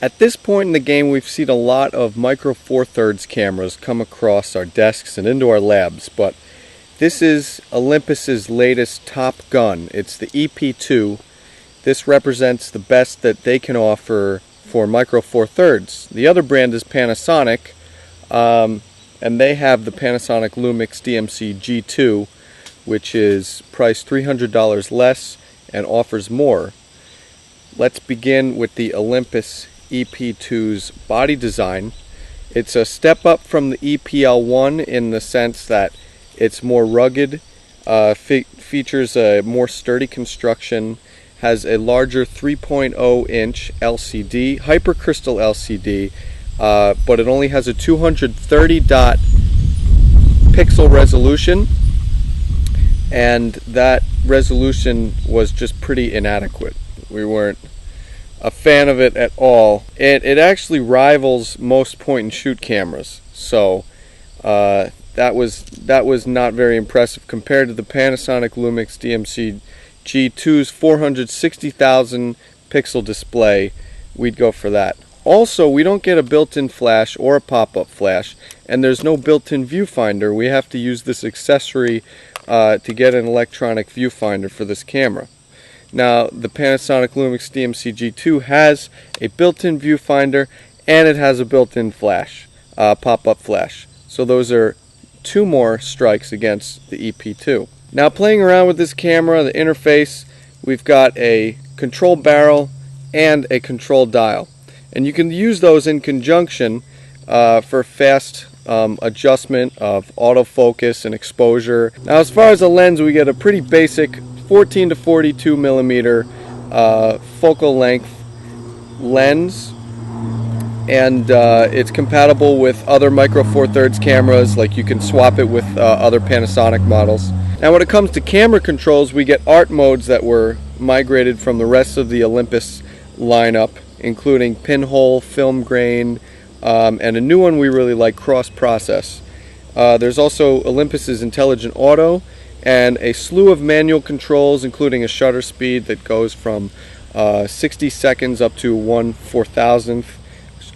At this point in the game, we've seen a lot of micro four thirds cameras come across our desks and into our labs, but this is Olympus's latest top gun. It's the E-P2. This represents the best that they can offer for micro four thirds. The other brand is Panasonic, and they have the Panasonic Lumix DMC G2, which is priced $300 less and offers more. Let's begin with the Olympus EP2's body design. It's a step up from the EPL1 in the sense that it's more rugged, features a more sturdy construction, has a larger 3.0 inch LCD, hypercrystal LCD, but it only has a 230 dot pixel resolution, and that resolution was just pretty inadequate. We weren't a fan of it at all. It actually rivals most point and shoot cameras, so that was not very impressive compared to the Panasonic Lumix DMC G2's 460,000 pixel display. We'd go for that. Also, we don't get a built-in flash or a pop-up flash, and there's no built-in viewfinder. We have to use this accessory to get an electronic viewfinder for this camera. Now, the Panasonic Lumix DMC G2 has a built-in viewfinder, and it has a built-in flash, pop-up flash. So those are two more strikes against the EP2. Now, playing around with this camera, the interface, we've got a control barrel and a control dial. And you can use those in conjunction for fast adjustment of autofocus and exposure. Now, as far as the lens, we get a pretty basic 14 to 42 millimeter focal length lens, and it's compatible with other micro four thirds cameras. Like, you can swap it with other Panasonic models. Now, when it comes to camera controls, we get art modes that were migrated from the rest of the Olympus lineup, including pinhole, film grain, and a new one we really like, cross process. There's also Olympus's Intelligent Auto and a slew of manual controls, including a shutter speed that goes from 60 seconds up to 1/4000th,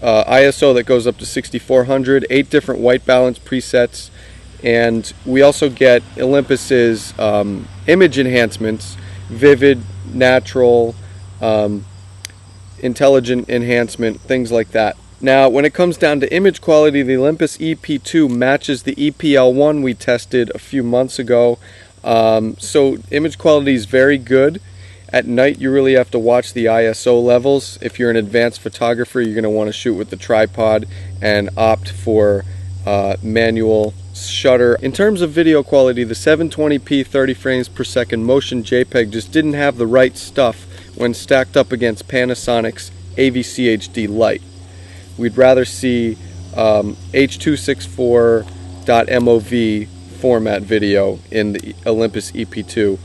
ISO that goes up to 6400, 8 different white balance presets, and we also get Olympus's image enhancements, vivid, natural, intelligent enhancement, things like that. Now, when it comes down to image quality, the Olympus EP2 matches the EPL1 we tested a few months ago. So image quality is very good. At night, you really have to watch the ISO levels. If you're an advanced photographer, you're going to want to shoot with the tripod and opt for manual shutter. In terms of video quality, the 720p 30 frames per second motion JPEG just didn't have the right stuff when stacked up against Panasonic's AVC HD Lite. We'd rather see H.264.mov format video in the Olympus EP2,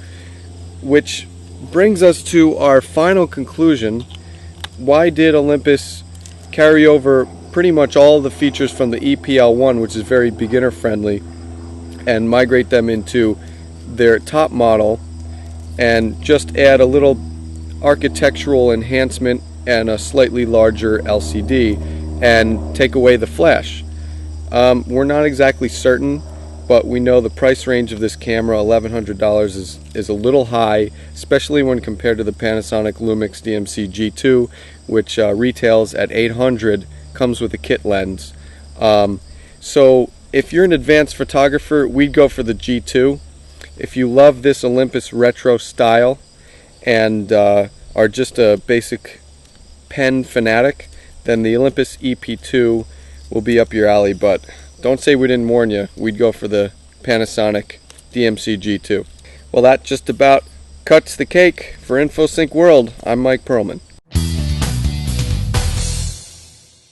which brings us to our final conclusion. Why did Olympus carry over pretty much all the features from the EPL1, which is very beginner friendly, and migrate them into their top model and just add a little architectural enhancement and a slightly larger LCD and take away the flash? We're not exactly certain, but we know the price range of this camera, $1,100, is a little high, especially when compared to the Panasonic Lumix DMC G2, which retails at $800, comes with a kit lens. So if you're an advanced photographer, we'd go for the G2. If you love this Olympus retro style and are just a basic pen fanatic, then the Olympus EP2 will be up your alley, but don't say we didn't warn you. We'd go for the Panasonic DMC G2. Well, that just about cuts the cake. For InfoSync World, I'm Mike Perlman.